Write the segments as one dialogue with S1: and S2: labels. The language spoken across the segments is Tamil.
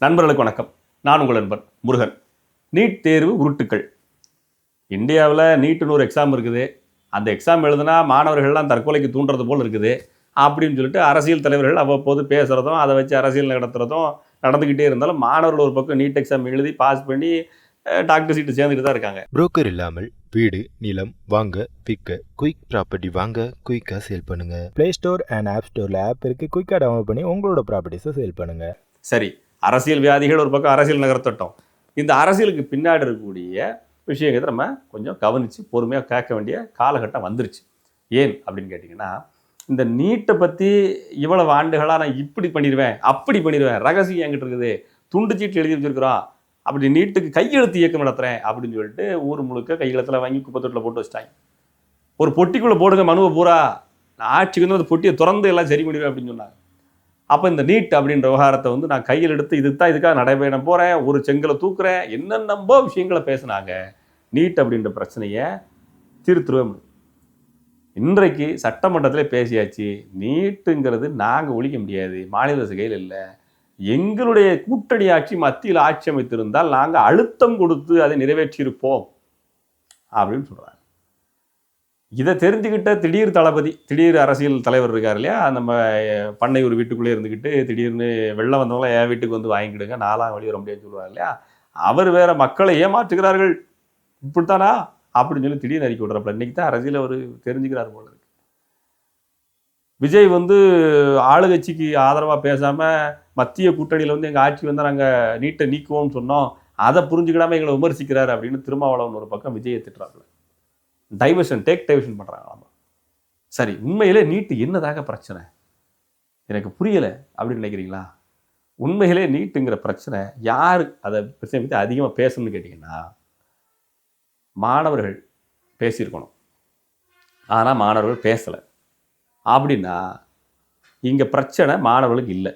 S1: நண்பர்களுக்கு வணக்கம். நான் உங்கள் நண்பன் முருகன். நீட் தேர்வு உருட்டுக்கள். இந்தியாவில் நீட்டுன்னு ஒரு எக்ஸாம் இருக்குது. அந்த எக்ஸாம் எழுதுனா மாணவர்கள்லாம் தற்கொலைக்கு தூண்டுறது போல் இருக்குது அப்படின்னு சொல்லிட்டு அரசியல் தலைவர்கள் அவ்வப்போது பேசுகிறதும் அதை வச்சு அரசியல் நடத்துகிறதும் நடந்துக்கிட்டே இருந்தாலும் மாணவர்கள் ஒரு பக்கம் நீட் எக்ஸாம் எழுதி பாஸ் பண்ணி டாக்டர் சீட்டு சேர்ந்துட்டு தான் இருக்காங்க.
S2: புரோக்கர் இல்லாமல் வீடு நிலம் வாங்க விற்க குயிக் ப்ராப்பர்ட்டி வாங்க குயிக்காக சேல் பண்ணுங்க. ப்ளே ஸ்டோர் அண்ட் ஆப் ஸ்டோரில் ஆப் இருக்குது. குயிக்காக டவுன்லோட் பண்ணி உங்களோட ப்ராப்பர்ட்டிஸை சேல் பண்ணுங்க.
S1: சரி, அரசியல் வியாதிகள் ஒரு பக்கம் அரசியல் நகர்த்தட்டும். இந்த அரசியலுக்கு பின்னாடி இருக்கக்கூடிய விஷயங்களை நம்ம கொஞ்சம் கவனித்து பொறுமையாக கேட்க வேண்டிய காலகட்டம் வந்துருச்சு. ஏன் அப்படின்னு கேட்டிங்கன்னா, இந்த நீட்டை பற்றி இவ்வளவு ஆண்டுகளாக நான் இப்படி பண்ணிடுவேன் அப்படி பண்ணிடுவேன், ரகசியம் என்கிட்ட இருக்குது, துண்டு சீட்டு எழுதி வச்சுருக்கிறோம், அப்படி நீட்டுக்கு கையெழுத்து இயக்கம் நடத்துகிறேன் அப்படின்னு சொல்லிட்டு ஊர் முழுக்க கையெழுத்தில் வாங்கி குப்பத்தொட்டில் போட்டு வச்சிட்டாங்க. ஒரு பொட்டிக்குள்ளே போடுங்க மனுவை பூரா, நான் ஆட்சிக்கு வந்து அந்த பொட்டியை திறந்து எல்லாம் சரி பண்ணிடுவேன் அப்படின்னு சொன்னாங்க. அப்போ இந்த நீட் அப்படின்ற விவகாரத்தை வந்து நான் கையில் எடுத்து இதுக்காக நடைபயணம் போகிறேன், ஒரு செங்கலை தூக்குறேன், என்னென்னம்போ விஷயங்களை பேசினாங்க. நீட் அப்படின்ற பிரச்சனையை தீர்த்துருவே முடியும். இன்றைக்கு சட்டமன்றத்தில் பேசியாச்சு. நீட்டுங்கிறது நாங்கள் ஒழிக்க முடியாது, மாநில அரசு கையில் இல்லை, எங்களுடைய கூட்டணி ஆட்சி மத்தியில் ஆட்சி அமைத்திருந்தால் நாங்கள் அழுத்தம் கொடுத்து அதை நிறைவேற்றியிருப்போம் அப்படின்னு சொல்கிறாங்க. இதை தெரிஞ்சுக்கிட்ட திடீர் தளபதி, திடீர் அரசியல் தலைவர் இருக்கார் இல்லையா, நம்ம பண்ணை ஒரு வீட்டுக்குள்ளே இருந்துக்கிட்டு திடீர்னு வெள்ளம் வந்தவங்களாம் என் வீட்டுக்கு வந்து வாங்கிக்கிடுங்க, நாலாம் வழி வர முடியாதுன்னு சொல்லுவார் இல்லையா, அவர் வேற மக்களை ஏமாற்றுகிறார்கள் இப்படித்தானா அப்படின்னு சொல்லி திடீர்னு அறிக்கை விடுறப்ப இன்னைக்கு தான் அரசியல் அவர் தெரிஞ்சுக்கிறார் போல இருக்கு. விஜய் வந்து ஆளுங்கட்சிக்கு ஆதரவாக பேசாமல் மத்திய கூட்டணியில் வந்து எங்கள் ஆட்சி வந்து நாங்கள் நீட்டை நீக்குவோம்னு சொன்னோம், அதை புரிஞ்சுக்கிடாமல் எங்களை விமர்சிக்கிறார் அப்படின்னு திருமாவளவன் ஒரு பக்கம் விஜயை திட்டுறாப்புல. டேக் டைவர்ஷன் பண்ணுறாங்க. சரி, உண்மையிலே நீட்டு என்னதாக பிரச்சனை எனக்கு புரியலை அப்படின்னு நினைக்கிறீங்களா? உண்மையிலே நீட்டுங்கிற பிரச்சனை யார் அதை பிரச்சனை பற்றி அதிகமாக பேசணும்னு கேட்டிங்கன்னா, மாணவர்கள் பேசியிருக்கணும். ஆனால் மாணவர்கள் பேசலை அப்படின்னா இங்கே பிரச்சனை மாணவர்களுக்கு இல்லை.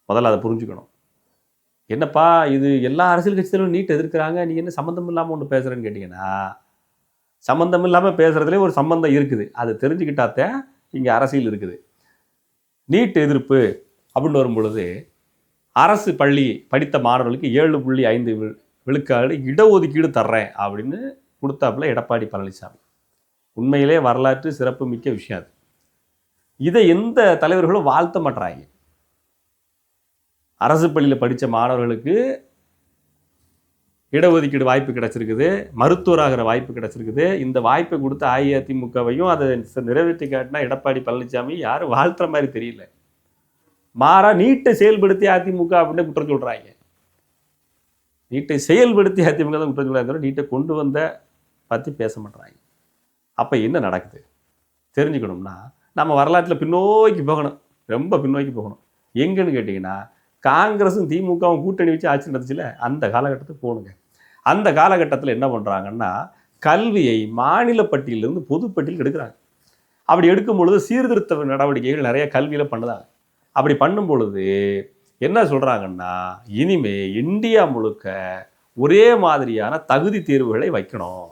S1: முதல்ல அதை புரிஞ்சுக்கணும். என்னப்பா இது எல்லா அரசியல் கட்சிகளும் நீட் எதிர்க்கிறாங்க, நீ என்ன சம்மந்தம் இல்லாமல் ஒன்று பேசுகிறேன்னு கேட்டிங்கன்னா, சம்மந்தம் இல்லாமல் பேசுகிறதுலேயே ஒரு சம்பந்தம் இருக்குது. அது தெரிஞ்சுக்கிட்டாத்தே இங்கே அரசியல் இருக்குது. நீட் எதிர்ப்பு அப்படின்னு வரும் பொழுது அரசு பள்ளி படித்த மாணவர்களுக்கு 7.5 விழுக்காடு இடஒதுக்கீடு தர்றேன் அப்படின்னு கொடுத்தாப்புல எடப்பாடி பழனிசாமி. உண்மையிலே வரலாற்று சிறப்பு மிக்க விஷயம் அது. இதை எந்த தலைவர்களும் வாழ்த்த மாட்டுறாங்க. அரசு பள்ளியில் படித்த மாணவர்களுக்கு இடஒதுக்கீடு வாய்ப்பு கிடைச்சிருக்குது, மருத்துவராகிற வாய்ப்பு கிடைச்சிருக்குது. இந்த வாய்ப்பை கொடுத்த அஇஅதிமுகவையும் அதை நிறைவேற்றி காட்டினா எடப்பாடி பழனிசாமி யாரும் வாழ்த்துற மாதிரி தெரியல. மாறா நீட்டை செயல்படுத்தி அதிமுக அப்படின்னு குற்றம் சொல்கிறாங்க. நீட்டை செயல்படுத்தி அதிமுக தான் குற்றம் சொல்கிறாங்க, நீட்டை கொண்டு வந்த பற்றி பேச மாட்டாங்க. அப்போ என்ன நடக்குது தெரிஞ்சுக்கணும்னா நம்ம வரலாற்றில் பின்னோக்கி போகணும், ரொம்ப பின்னோக்கி போகணும். எங்கன்னு கேட்டிங்கன்னா, காங்கிரஸும் திமுகவும் கூட்டணி வச்சு ஆட்சி நடந்துச்சுல, அந்த காலகட்டத்துக்கு போகணுங்க. அந்த காலகட்டத்தில் என்ன பண்ணுறாங்கன்னா, கல்வியை மாநில பட்டியலிருந்து பொதுப்பட்டியல் எடுக்கிறாங்க. அப்படி எடுக்கும் பொழுது சீர்திருத்த நடவடிக்கைகள் நிறைய கல்வியில் பண்ணுறாங்க. அப்படி பண்ணும் பொழுது என்ன சொல்கிறாங்கன்னா, இனிமே இந்தியா முழுக்க ஒரே மாதிரியான தகுதி தேர்வுகளை வைக்கணும்,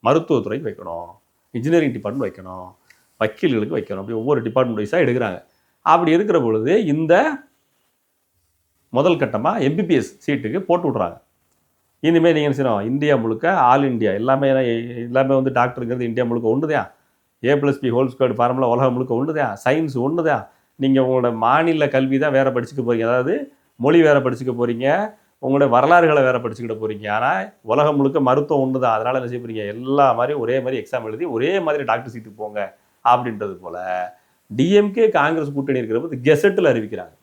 S1: மருத்துவத்துறைக்கு வைக்கணும், இன்ஜினியரிங் டிபார்ட்மெண்ட் வைக்கணும், வக்கீல்களுக்கு வைக்கணும், அப்படி ஒவ்வொரு டிபார்ட்மெண்ட் வைஸாக எடுக்கிறாங்க. அப்படி இருக்கிற பொழுது இந்த முதல் கட்டமாக எம்பிபிஎஸ் சீட்டுக்கு போட்டு விட்றாங்க. இனிமேல் நீங்கள் என்ன செய்யணும், இந்தியா முழுக்க ஆல் இண்டியா எல்லாமே வந்து டாக்டருங்கிறது இந்தியா முழுக்க ஒன்றுதான், A+B² ஃபார்முலா உலகம் முழுக்க ஒன்றுதான், சயின்ஸ் ஒன்றுதான். நீங்கள் உங்களோட மாநில கல்வி தான் வேறு படிச்சுக்க போகிறீங்க, அதாவது மொழி வேறு படிச்சுக்க போகிறீங்க, உங்களோட வரலாறுகளை வேறு படிச்சுக்கிட்ட போகிறீங்க. ஆனால் உலகம் முழுக்க மருத்துவம் ஒன்று தான். அதனால் என்ன செய்ய போகிறீங்க, எல்லா மாதிரியும் ஒரே மாதிரி எக்ஸாம் எழுதி ஒரே மாதிரி டாக்டர் சீட்டுக்கு போங்க அப்படின்றது போல் டிஎம்கே காங்கிரஸ் கூட்டணி இருக்கிற போது கெசட்டில் அறிவிக்கிறாங்க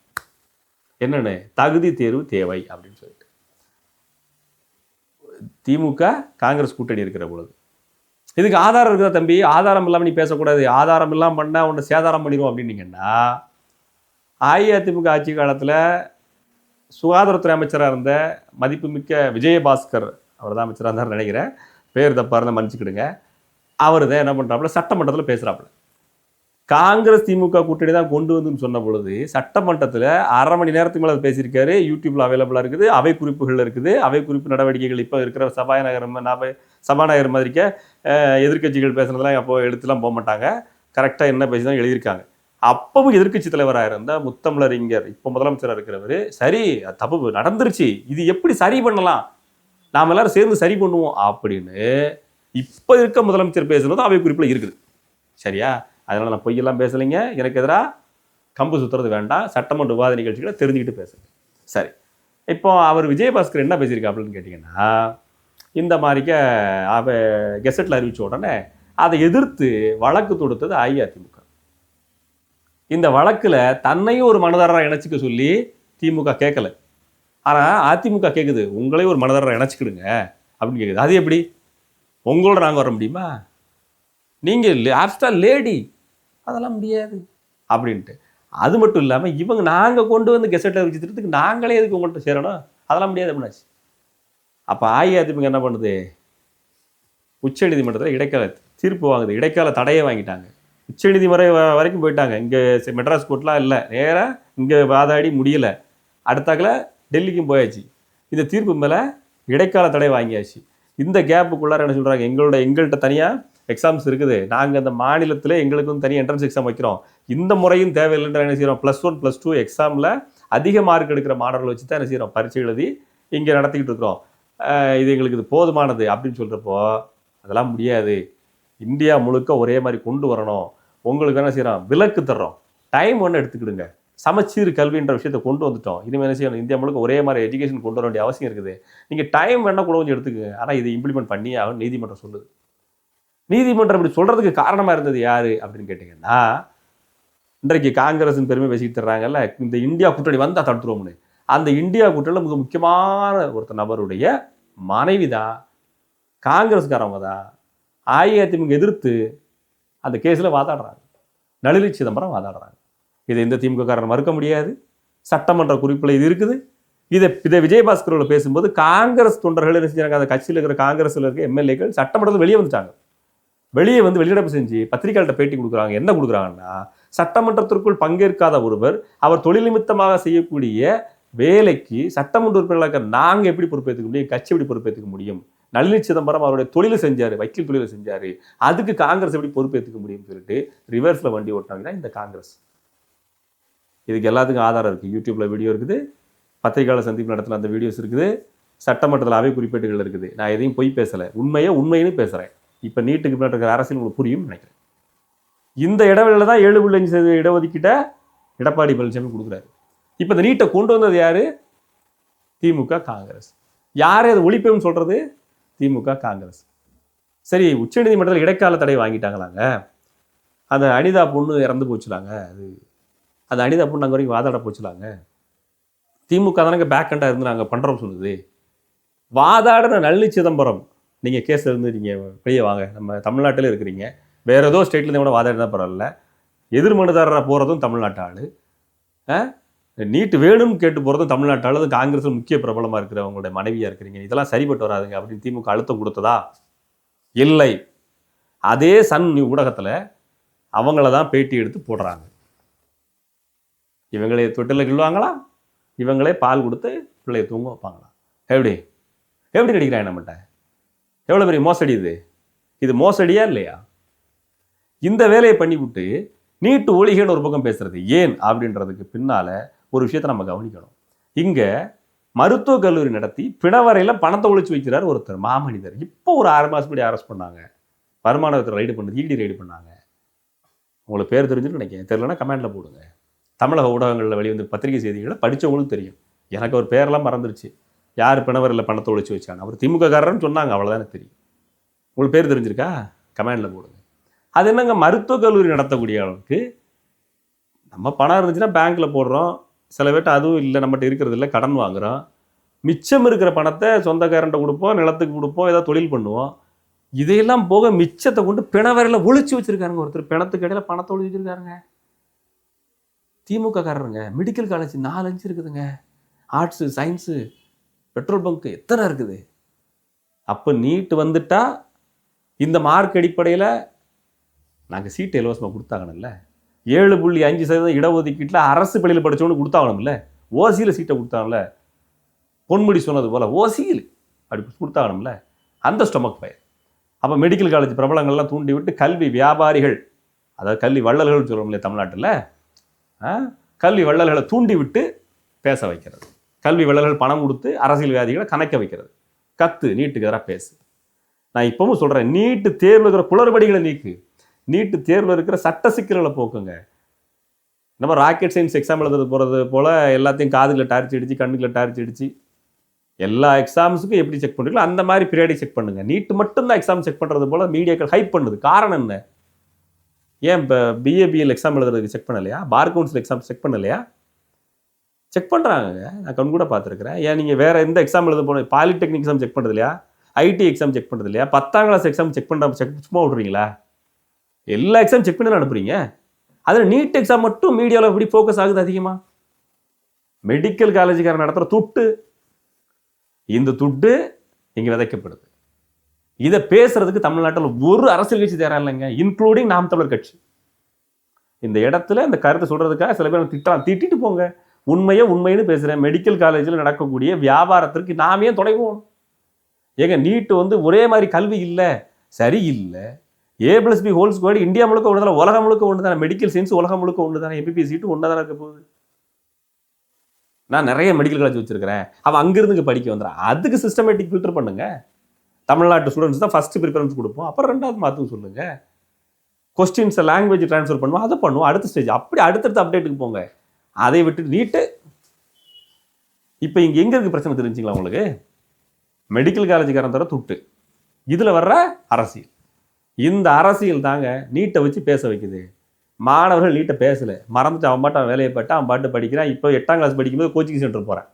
S1: என்னென்னு, தகுதி தேர்வு தேவை அப்படின்னு சொல்லிட்டு. திமுக காங்கிரஸ் கூட்டணி இருக்கிற பொழுது இதுக்கு ஆதாரம் இருக்குதா தம்பி, ஆதாரம் இல்லாமல் நீ பேசக்கூடாது, ஆதாரம் இல்லாமல் பண்ணால் உன்னை சேதாரம் பண்ணிடுவோம் அப்படின்னீங்கன்னா, அஇஅதிமுக ஆட்சி காலத்தில் சுகாதாரத்துறை அமைச்சராக இருந்த மதிப்புமிக்க விஜயபாஸ்கர், அவர் தான் அமைச்சராக இருந்தார் நினைக்கிறேன், பேர் தப்பாக இருந்தால் மன்னிச்சுக்கிடுங்க, அவர் தான் என்ன பண்ணுறாப்புல சட்டமன்றத்தில் பேசுகிறாப்புல. காங்கிரஸ் திமுக கூட்டணி தான் கொண்டு வந்துன்னு சொன்ன பொழுது சட்டமன்றத்தில் 1/2 மணி நேரத்துக்கு மேலே பேசியிருக்காரு. யூடியூப்பில் அவைலபிளாக இருக்குது, அவை குறிப்புகள் இருக்குது, அவை குறிப்பு நடவடிக்கைகள் இப்போ இருக்கிற சபாநாயகர் மாதிரிக்க எதிர்கட்சிகள் பேசுனதெல்லாம் அப்போ எடுத்துலாம் போக மாட்டாங்க, கரெக்டாக என்ன பேசி தான் எழுதியிருக்காங்க. அப்பவும் எதிர்க்கட்சி தலைவராக இருந்த முத்தமிழறிஞர் இப்போ முதலமைச்சராக இருக்கிறவர், சரி தப்பு நடந்துருச்சு, இது எப்படி சரி பண்ணலாம், நாம் எல்லாரும் சேர்ந்து சரி பண்ணுவோம் அப்படின்னு இப்போ இருக்க முதலமைச்சர் பேசுனதும் அவை குறிப்பில் இருக்குது. சரியா? அதனால நான் பொய்யெல்லாம் பேசலைங்க. எனக்கு எதிராக கம்பு சுத்துறது வேண்டாம். சட்டமன்ற விவாத நிகழ்ச்சிகளை தெரிஞ்சுக்கிட்டு பேசுங்க. சரி, இப்போ அவர் விஜயபாஸ்கர் என்ன பேசியிருக்காப்புன்னு கேட்டிங்கன்னா, இந்த மாதிரிக்க கெசட்டில் அறிவித்த உடனே அதை எதிர்த்து வழக்கு தொடுத்தது அஇஅதிமுக. இந்த வழக்கில் தன்னையும் ஒரு மனதாரராக இணைச்சிக்க சொல்லி திமுக கேட்கல. ஆனால் அதிமுக கேட்குது, உங்களையும் ஒரு மனதாரராக இணைச்சிக்கிடுங்க அப்படின்னு கேட்குது. அது எப்படி? உங்களோட நாங்கள் வர முடியுமா? நீங்கள் ஆப்ஸ்டா லேடி, அதெல்லாம் முடியாது அப்படின்ட்டு. அது மட்டும் இல்லாமல் இவங்க நாங்கள் கொண்டு வந்து கெசட்டில் அறிவிச்சதுக்கு நாங்களே எதுக்கு உங்கள்கிட்ட சேரணும், அதெல்லாம் முடியாது அப்படின்னாச்சு. அப்போ அஇஅதிமுக என்ன பண்ணுது? உச்சநீதிமன்றத்தில் இடைக்கால தீர்ப்பு வாங்குது. இடைக்கால தடையை வாங்கிட்டாங்க. உச்சநீதிமன்றம் வரைக்கும் போயிட்டாங்க. இங்கே மெட்ராஸ் கோர்ட்லாம் இல்லை, நேராக இங்கே வாதாடி முடியலை. அடுத்தாக்கில் டெல்லிக்கும் போயாச்சு. இந்த தீர்ப்பு மேலே இடைக்கால தடை வாங்கியாச்சு. இந்த கேப்புக்குள்ளார என்ன சொல்கிறாங்க, எங்கள்கிட்ட தனியாக எக்ஸாம்ஸ் இருக்குது, நாங்கள் அந்த மாநிலத்தில் எங்களுக்கு வந்து தனியாக என்ட்ரன்ஸ் எக்ஸாம் வைக்கிறோம், இந்த முறையும் தேவையில்லைன்ற என்ன செய்கிறோம், +1 +2 எக்ஸாமில் அதிக மார்க் எடுக்கிற மாணவர்கள் வச்சு தான் என்ன செய்கிறோம், பரீட்சை எழுதி இங்கே நடத்திக்கிட்டு இருக்கிறோம், இது எங்களுக்கு இது போதுமானது அப்படின்னு சொல்கிறப்போ, அதெல்லாம் முடியாது, இந்தியா முழுக்க ஒரே மாதிரி கொண்டு வரணும், உங்களுக்கு என்ன செய்கிறோம், விலக்கு தர்றோம், டைம் ஒன்று எடுத்துக்கிடுங்க, சமச்சீர் கல்வின்ற விஷயத்தை கொண்டு வந்துட்டோம், இனிமேல் என்ன செய்யணும், இந்தியா முழுக்க ஒரே மாதிரி எஜுகேஷன் கொண்டு வர வேண்டிய அவசியம் இருக்குது, நீங்கள் டைம் வேணால் கூட கொஞ்சம் எடுத்துக்கங்க, ஆனால் இதை இம்ப்ளிமெண்ட் பண்ணி ஆகும் நீதிமன்றம் சொல்லுது. நீதிமன்றம் இப்படி சொல்கிறதுக்கு காரணமாக இருந்தது யார் அப்படின்னு கேட்டிங்கன்னா, இன்றைக்கு காங்கிரஸின் பெருமை பேசிக்கிட்டு தர்றாங்கல்ல, இந்த இந்தியா கூட்டணி வந்தால் தடுத்துருவோம்னு, அந்த இந்தியா கூட்டணியில் மிக முக்கியமான ஒருத்தர் நபருடைய மனைவி தான், காங்கிரஸ்காரவங்க தான் அஇஅதிமுக எதிர்த்து அந்த கேஸில் வாதாடுறாங்க. நளினி சிதம்பரம் வாதாடுறாங்க. இதை இந்த திமுக காரன் மறுக்க முடியாது. சட்டமன்ற குறிப்பில் இது இருக்குது. இதை விஜயபாஸ்கரோட பேசும்போது காங்கிரஸ் தொண்டர்கள் என்ன செஞ்சாங்க, அந்த கட்சியில் இருக்கிற காங்கிரஸில் இருக்க எம்எல்ஏக்கள் சட்டமன்றத்தில் வெளியே வந்துட்டாங்க. வெளியே வந்து வெளியிடப்பு செஞ்சு பத்திரிகையாளர்கிட்ட பேட்டி கொடுக்குறாங்க. என்ன கொடுக்குறாங்கன்னா, சட்டமன்றத்திற்குள் பங்கேற்காத ஒருவர் அவர் தொழில் நிமித்தமாக செய்யக்கூடிய வேலைக்கு சட்டமன்ற உறுப்பினர்களாக நாங்கள் எப்படி பொறுப்பேற்றுக்க முடியும், கட்சி எப்படி பொறுப்பேற்றுக்க முடியும், நளினி சிதம்பரம் அவருடைய தொழிலை செஞ்சார், வக்கீல் தொழிலை செஞ்சார், அதுக்கு காங்கிரஸ் எப்படி பொறுப்பேற்றுக்க முடியும்னு சொல்லிட்டு ரிவர்ஸில் வண்டி ஓட்டினாங்கன்னா இந்த காங்கிரஸ். இதுக்கு எல்லாத்துக்கும் ஆதாரம் இருக்குது. யூடியூப்பில் வீடியோ இருக்குது, பத்திரிகையாளர் சந்திப்பு நடத்தின அந்த வீடியோஸ் இருக்குது, சட்டமன்றத்தில் அவை குறிப்பேடுகள் இருக்குது. நான் எதையும் பொய் பேசலை, உண்மைன்னு பேசுகிறேன். இப்போ நீட்டுக்கு பின்னாடி இருக்கிற அரசியல் உங்களுக்கு புரியும் நினைக்கிறேன். இந்த இடைவெளியில் தான் 7.5% இடஒதுக்கீட்டை எடப்பாடி பழனிசாமி கொடுக்குறாரு. இப்போ இந்த நீட்டை கொண்டு வந்தது யார்? திமுக காங்கிரஸ். யார் அதை ஒழிப்பேன்னு சொல்கிறது? திமுக காங்கிரஸ். சரி, உச்சநீதிமன்றத்தில் இடைக்கால தடை வாங்கிட்டாங்களாங்க. அந்த அனிதா பொண்ணு இறந்து போச்சுலாங்க. அந்த அனிதா பொண்ணு அங்கே வரைக்கும் வாதாட போச்சுலாங்க. திமுக தானங்க பேக் ஹண்டாக இருந்து நாங்கள் பண்ணுறோம் சொல்லுது. வாதாடின நளினி சிதம்பரம், நீங்கள் கேஸ் இருந்து நீங்கள் வெளியே வாங்க, நம்ம தமிழ்நாட்டில் இருக்கிறீங்க, வேறு ஏதோ ஸ்டேட்லேருந்து கூட வாதாடி தான் பரவாயில்ல, எதிர்மனுதாரராக போகிறதும் தமிழ்நாட்டு ஆள், நீட்டு வேணும்னு கேட்டு போகிறதும் தமிழ்நாட்டு ஆள், அது காங்கிரஸில் முக்கிய பிரபலமாக இருக்கிற அவங்களுடைய மனைவியாக இருக்கிறீங்க, இதெல்லாம் சரிப்பட்டு வராதுங்க அப்படின்னு திமுக அழுத்தம் கொடுத்ததா? இல்லை. அதே சன் ஊடகத்தில் அவங்கள தான் பேட்டி எடுத்து போடுறாங்க. இவங்களே தொட்டில் கிள்வாங்களா, இவங்களே பால் கொடுத்து பிள்ளையை தூங்க வைப்பாங்களா? எப்படி கிடைக்கிறாங்க நம்மகிட்ட? எவ்வளோ பெரிய மோசடி இது மோசடியா இல்லையா? இந்த வேலையை பண்ணிவிட்டு நீட்டு ஒழிகன்னு ஒரு பக்கம் பேசுறது ஏன் அப்படின்றதுக்கு பின்னால் ஒரு விஷயத்தை நம்ம கவனிக்கணும். இங்கே மருத்துவக் கல்லூரி நடத்தி பிணவரையில் பணத்தை ஒழிச்சு வைக்கிறார் ஒருத்தர் மாமனிதர். இப்போ ஒரு 6 மாதம் முன்னாடி அரெஸ்ட் பண்ணாங்க, வருமானத்தை ரைடு பண்ணது, இடி ரைடு பண்ணாங்க. உங்களுக்கு பேர் தெரிஞ்சுன்னு நினைக்கிறேன், தெரியலன்னா கமெண்டில் போடுங்க. தமிழக ஊடகங்களில் வெளிவந்து பத்திரிகை செய்திகளை படித்தவங்களுக்கு தெரியும். எனக்கு ஒரு பேரெல்லாம் மறந்துருச்சு, யார் பிணவரில் பணத்தை ஒழிச்சு வச்சாங்க, அவர் திமுக காரன்னு சொன்னாங்க, அவ்வளோதான் எனக்கு தெரியும். உங்களுக்கு பேர் தெரிஞ்சிருக்கா? கமெண்டில் போடுங்க. அது என்னங்க, மருத்துவக் கல்லூரி நடத்தக்கூடிய அளவுக்கு நம்ம பணம் இருந்துச்சுன்னா பேங்க்கில் போடுறோம், சில பேர்ட்ட அதுவும் இல்லை, நம்மகிட்ட இருக்கிறது இல்லை, கடன் வாங்குகிறோம், மிச்சம் இருக்கிற பணத்தை சொந்தக்காரன்ட்ட கொடுப்போம், நிலத்துக்கு கொடுப்போம், ஏதாவது தொழில் பண்ணுவோம். இதையெல்லாம் போக மிச்சத்தை கொண்டு பிணவரையில் ஒழிச்சு வச்சுருக்காருங்க ஒருத்தர். பிணத்துக்கு இடையில் பணத்தை ஒழிச்சு வச்சுருக்காருங்க. திமுக காரருங்க. மெடிக்கல் காலேஜ் 4-5 இருக்குதுங்க, ஆர்ட்ஸு, சயின்ஸு, பெட்ரோல் பங்க்கு எத்தனை இருக்குது. அப்போ நீட்டு வந்துட்டா இந்த மார்க் அடிப்படையில் நாங்கள் சீட்டு இலவசமாக கொடுத்தாங்கன்னு 7.5% இடஒதுக்கீட்டில் அரசு பள்ளியில் படித்தவனு கொடுத்தாங்கணும்ல, ஓசியில் சீட்டை கொடுத்தாங்கல்ல, பொன்முடி சொன்னது போல் ஓசியில் அப்படி கொடுத்தாங்கணும்ல, அந்த ஸ்டொமக் ஃபயர். அப்போ மெடிக்கல் காலேஜ் பிரபலங்கள்லாம் தூண்டி விட்டு கல்வி வியாபாரிகள் அதாவது கல்வி வள்ளல்கள் சொல்கிறோம் இல்லையா தமிழ்நாட்டில், கல்வி வள்ளல்களை தூண்டி விட்டு பேச வைக்கிறது, கல்வி வள்ளல்கள் பணம் கொடுத்து அரசியல்வாதிகளை கணக்க வைக்கிறது. நீட்டுக்கு எதிராக பேசு. நான் இப்பவும் சொல்கிறேன், நீட்டு தேர்வில் இருக்கிற குளறுபடிகளை நீக்கு, நீட்டு தேர்வில் இருக்கிற சட்ட சிக்கல்களை போக்குங்க. நம்ம ராக்கெட் சயின்ஸ் எக்ஸாம் எழுதுறது போகிறது போல் எல்லாத்தையும் காதுகளில் டார்ச் அடித்து கண்ணுகளில் டார்ச் அடித்து எல்லா எக்ஸாம்ஸுக்கும் எப்படி செக் பண்ணுறீங்களோ அந்த மாதிரி பீரியாடிக் செக் பண்ணுங்கள். நீட்டு மட்டும்தான் எக்ஸாம் செக் பண்ணுறது போல் மீடியாக்கள் ஹைப் பண்ணுது. காரணம் என்ன? ஏன் இப்போ பிஏபிஎல் எக்ஸாம் எழுதுறதுக்கு செக் பண்ணலையா? பார் கவுன்சில் எக்ஸாம் செக் பண்ணலையா? செக் பண்ணுறாங்க, நான் கண் கூட பார்த்துருக்குறேன். ஏன் நீங்கள் வேறு எந்த எக்ஸாம் எழுத போன பாலிடெக்னிக் எக்ஸாம் செக் பண்ணுறது இல்லையா? ஐடி எக்ஸாம் செக் பண்ணுறது இல்லையா? 10ஆம் கிளாஸ் எக்ஸாம் செக் சும்மா விட்றீங்களா? எல்லா எக்ஸாம் செக் பண்ணி அனுப்புறீங்க. அதில் நீட் எக்ஸாம் மட்டும் மீடியாவில் எப்படி ஃபோக்கஸ் ஆகுது அதிகமாக? மெடிக்கல் காலேஜுக்காரன் நடத்துகிற துட்டு, இந்த துட்டு இங்கே விதைக்கப்படுது. இதை பேசுறதுக்கு தமிழ்நாட்டில் ஒரு அரசியல் கட்சி தயாரா இல்லைங்க, இன்க்ளூடிங் நாம் தமிழர் கட்சி. இந்த இடத்துல இந்த கருத்தை சொல்றதுக்காக சில பேர் திட்டிட்டு போங்க. உண்மைன்னு பேசுகிறேன். மெடிக்கல் காலேஜில் நடக்கக்கூடிய வியாபாரத்திற்கு நாம் ஏன் தொடங்குவோம்? ஏங்க நீட்டு ஒரே மாதிரி கல்வி இல்லை, சரி இல்லை. A+B ஹோல் ஸ்கொயர் இந்தியா முழுக்க ஒன்று தானே, உலகம் முழுக்க ஒன்று தானே. மெடிக்கல் சயின்ஸ் உலகம் முழுக்க ஒன்று தானே. MBBS சீட்டு ஒன்றா தானே இருக்க போகுது. நான் நிறைய மெடிக்கல் காலேஜ் வச்சிருக்கிறேன், அவன் அங்கிருந்து படிக்க வந்துடுறான். அதுக்கு சிஸ்டமேட்டிக் ஃபில்டர் பண்ணுங்க. தமிழ்நாட்டு ஸ்டூடெண்ட்ஸ் தான் ஃபர்ஸ்ட் ப்ரிஃபரன்ஸ் கொடுப்போம், அப்புறம் 2வது மாற்றும் சொல்லுங்க. கொஸ்டின்ஸை லாங்குவேஜ் ட்ரான்ஸ்ஃபர் பண்ணுவோம், அதை பண்ணுவோம். அடுத்த ஸ்டேஜ் அப்படி அடுத்தடுத்த அப்டேட்டுக்கு போங்க. அதை விட்டு நீட்டு. இப்போ இங்கே எங்கே இருக்குது பிரச்சனை தெரிஞ்சுங்களா உங்களுக்கு? மெடிக்கல் காலேஜுக்காரன் தர துட்டு, இதில் வர்ற அரசியல். இந்த அரசியல் தாங்க நீட்டை வச்சு பேச வைக்குது. மாணவர்கள் நீட்டை பேசலை, மறந்துட்டு அவன் பாட்டு அவன் வேலையை பட்டு அவன் பாட்டு படிக்கிறான். இப்போ 8ஆம் கிளாஸ் படிக்கும்போது கோச்சிங் சென்டர் போகிறான்.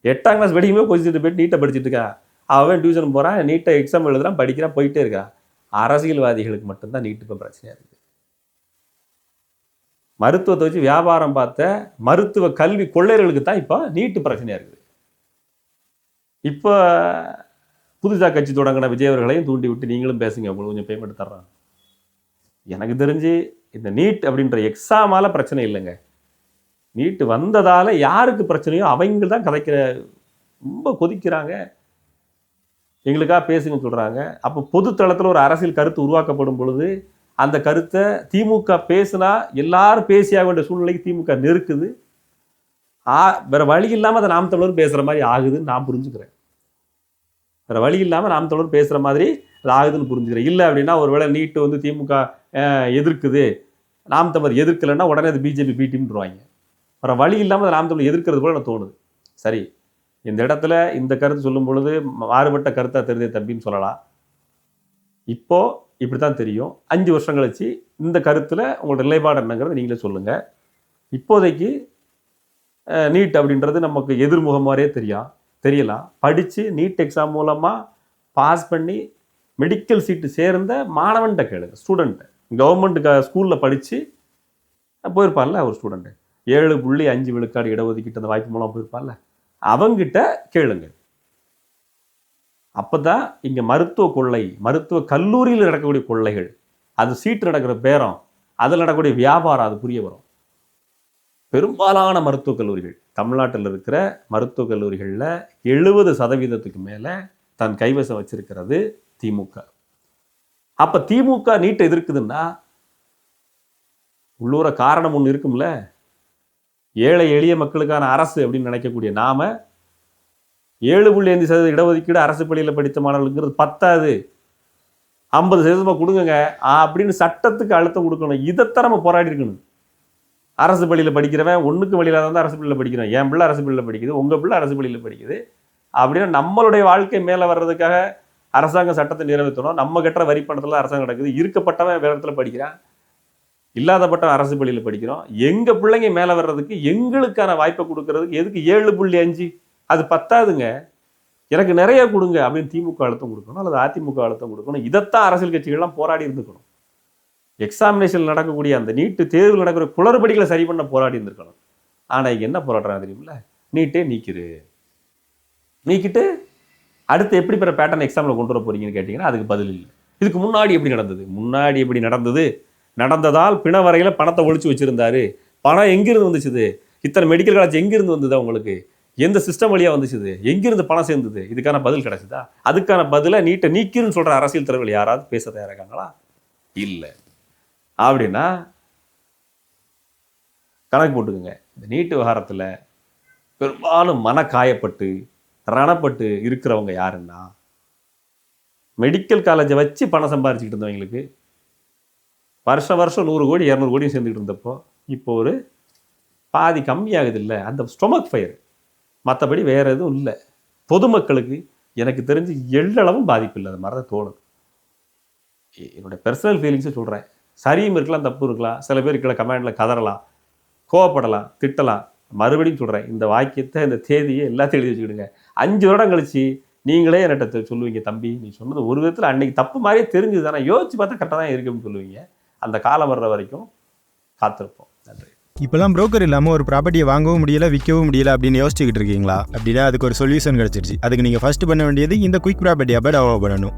S1: 8ஆம் கிளாஸ் படிக்கும்போது கோச்சிங் சென்டர் போய்ட்டு நீட்டை படிச்சுட்டு இருக்கான். அவன் டியூஷன் போகிறான், நீட்டை எக்ஸாம் எழுதுறான், படிக்கிறான், போயிட்டே இருக்கான். அரசியல்வாதிகளுக்கு மட்டும்தான் நீட்டு இப்போ பிரச்சனையாக இருக்குது. மருத்துவத்தை வச்சு வியாபாரம் பார்த்த மருத்துவ கல்வி கொள்ளையர்களுக்கு தான் இப்போ நீட்டு பிரச்சனையாக இருக்குது. இப்போ புதுசாக கட்சி தொடங்கின விஜய் அவர்களையும் தூண்டி விட்டு நீங்களும் பேசுங்க, உங்களுக்கு கொஞ்சம் பேமெண்ட் தர்றான். எனக்கு தெரிஞ்சு இந்த நீட் அப்படின்ற எக்ஸாமால பிரச்சனை இல்லைங்க. நீட்டு வந்ததால யாருக்கு பிரச்சனையோ அவங்க தான் கதைக்கிற, ரொம்ப கொதிக்கிறாங்க, எங்களுக்காக பேசுங்கன்னு சொல்கிறாங்க. அப்போ பொதுத்தளத்தில் ஒரு அரசியல் கருத்து உருவாக்கப்படும் பொழுது அந்த கருத்தை திமுக பேசுனா எல்லாரும் பேசியாக வேண்டிய சூழ்நிலைக்கு திமுக நெருக்குது. வேற வழி இல்லாமல் அதை நாம் தமிழர் பேசுகிற மாதிரி ஆகுதுன்னு நான் புரிஞ்சுக்கிறேன். வேற வழி இல்லாமல் நாம் தமிழர் பேசுகிற மாதிரி அது ஆகுதுன்னு புரிஞ்சுக்கிறேன். இல்லை அப்படின்னா ஒருவேளை நீட்டு திமுக எதிர்க்குது, நாம் தமிழர் எதிர்க்கலைன்னா உடனே அது பிஜேபி பீட்டிம்ன்றுவாங்க. வேற வழி இல்லாமல் அதை நாம் தமிழர் எதிர்க்கிறது போல எனக்கு தோணுது. சரி, இந்த இடத்துல இந்த கருத்து சொல்லும் பொழுது மாறுபட்ட கருத்தாக தெரிஞ்ச தம்பின்னு சொல்லலாம். இப்போ இப்படி தான் தெரியும். 5 வருஷம் கழிச்சு இந்த கருத்தில் உங்களோட நிலைப்பாடு என்னங்கிறத நீங்களே சொல்லுங்கள். இப்போதைக்கு நீட் அப்படின்றது நமக்கு எதிர்முகம் மாதிரியே தெரியலாம். படித்து நீட் எக்ஸாம் மூலமாக பாஸ் பண்ணி மெடிக்கல் சீட்டு சேர்ந்த மாணவன்கிட்ட கேளுங்க, ஸ்டூடெண்ட்டு. கவர்மெண்ட்டு ஸ்கூலில் படித்து போயிருப்பான்ல ஒரு ஸ்டூடெண்ட்டு, 7.5 விழுக்காடு இடஒதுக்கீட்டு அந்த வாய்ப்பு மூலம் போயிருப்பான்ல, அவங்கிட்ட கேளுங்க. அப்போ தான் இங்கே மருத்துவ கொள்ளை, மருத்துவ கல்லூரியில் நடக்கக்கூடிய கொள்ளைகள், அது சீட்டு நடக்கிற பேரம், அதில் நடக்கக்கூடிய வியாபாரம் அது புரிய வரும். பெரும்பாலான மருத்துவக் கல்லூரிகள், தமிழ்நாட்டில் இருக்கிற மருத்துவக் கல்லூரிகளில் 70% மேலே தன் கைவசம் வச்சிருக்கிறது திமுக. அப்போ திமுக நீட்டை எதிர்க்குதுன்னா உள்ளூர காரணம் ஒன்று இருக்கும்ல. ஏழை எளிய மக்களுக்கான அரசு அப்படின்னு நினைக்கக்கூடிய நாம 7.5% இடஒதுக்கீடு அரசு பள்ளியில் படித்த மாணவர்களுங்கிறது பத்தாது, 50% கொடுங்க அப்படின்னு சட்டத்துக்கு அழுத்தம் கொடுக்கணும். இதைத்தான் நம்ம போராடி இருக்கணும். அரசு பள்ளியில் படிக்கிறவன் ஒன்றுக்கு வழியில தான் அரசு பள்ளியில் படிக்கிறோம், என் பிள்ளை அரசு பள்ளியில் படிக்குது, உங்கள் பிள்ளை அரசு பள்ளியில் படிக்குது அப்படின்னா நம்மளுடைய வாழ்க்கை மேலே வர்றதுக்காக அரசாங்கம் சட்டத்தை நிறைவேற்றணும். நம்ம கட்டுற வரி பணத்தில் அரசாங்கம் நடக்குது. இருக்கப்பட்டவன் வேறு இடத்துல படிக்கிறான், இல்லாதப்பட்டவன் அரசு பள்ளியில் படிக்கிறோம். எங்கள் பிள்ளைங்க மேலே வர்றதுக்கு எங்களுக்கான வாய்ப்பை கொடுக்கறதுக்கு எதுக்கு 7.5? அது பத்தாதுங்க, எனக்கு நிறைய கொடுங்க அப்படின்னு திமுக அழுத்தம் கொடுக்கணும் அல்லது அதிமுக அழுத்தம் கொடுக்கணும். இதைத்தான் அரசியல் கட்சிகள்லாம் போராடி இருந்துக்கணும். எக்ஸாமினேஷன் நடக்கக்கூடிய அந்த நீட்டு தேர்வில் நடக்கிற குளறுபடிகளை சரி பண்ண போராடி இருந்திருக்கணும். ஆனால் இங்கே என்ன போராடுறாங்க தெரியுமில்ல, நீட்டே நீக்கிட்டு அடுத்து எப்படி பிற பேட்டர்ன் எக்ஸாமில் கொண்டு வர போறீங்கன்னு கேட்டிங்கன்னா அதுக்கு பதில் இல்லை. இதுக்கு முன்னாடி எப்படி நடந்தது, நடந்ததால் பிணவரையில் பணத்தை ஒழிச்சு வச்சுருந்தாரு. பணம் எங்கிருந்து வந்துச்சுது? இத்தனை மெடிக்கல் காலேஜ் எங்கிருந்து வந்தது? உங்களுக்கு எந்த சிஸ்டம் வழியாக வந்துச்சுது? எங்கிருந்து பணம் சேர்ந்தது? இதுக்கான பதில் கிடைச்சதா? அதுக்கான பதிலை நீட்டை நீக்கிருன்னு சொல்கிற அரசியல் தலைவர்கள் யாராவது பேச தயாராகாங்களா? இல்லை. அப்படின்னா கணக்கு போட்டுக்குங்க. இந்த நீட் விவகாரத்தில் பெரும்பாலும் மனக்காயப்பட்டு ரணப்பட்டு இருக்கிறவங்க யாருன்னா, மெடிக்கல் காலேஜை வச்சு பணம் சம்பாரிச்சுக்கிட்டு இருந்தவங்களுக்கு வருஷம் 100 கோடி 200 கோடி சேர்ந்துக்கிட்டு இருந்தப்போ இப்போ ஒரு பாதி கம்மியாகுது இல்லை, அந்த ஸ்டொமக் ஃபயர். மற்றபடி வேற எதுவும் இல்லை. பொதுமக்களுக்கு எனக்கு தெரிஞ்சு எள்ளளவும் பாதிப்பு இல்லை. அது மாதிரி தான் தோணுது. என்னோட பர்சனல் ஃபீலிங்ஸை சொல்கிறேன். சரியும் இருக்கலாம், தப்பு இருக்கலாம். சில பேர் கீழே கமெண்டில் கதறலாம், கோவப்படலாம், திட்டலாம். மறுபடியும் சொல்கிறேன், இந்த வாக்கியத்தை, இந்த தேதியை எல்லாத்தையும் எழுதி வச்சுக்கிடுங்க. 5 வருடம் கழிச்சு நீங்களே என்கிட்ட சொல்லுவீங்க, தம்பி நீ சொன்னது ஒரு விதத்தில் அன்னைக்கு தப்பு மாதிரியே தெரிஞ்சுது தானே, யோசிச்சு பார்த்தா கரெக்டாக தான் இருக்குன்னு சொல்லுவீங்க. அந்த காலம் வர்ற வரைக்கும் காத்திருப்போம். நன்றி.
S2: இப்போலாம் புரோக்கர் இல்லாமல் ஒரு ப்ராப்பர்ட்டியை வாங்கவும் முடியல, விற்கவும் முடியல அப்படின்னு யோசிச்சுக்கிட்டு இருக்கீங்களா? அப்படின்னா அதுக்கு ஒரு சொல்யூஷன் கிடச்சிருச்சு. அதுக்கு நீங்கள் ஃபர்ஸ்ட் பண்ண வேண்டியது இந்த குயிக் ப்ராப்பர்ட்டி ஆப்பை டவுன்லோட் பண்ணணும்.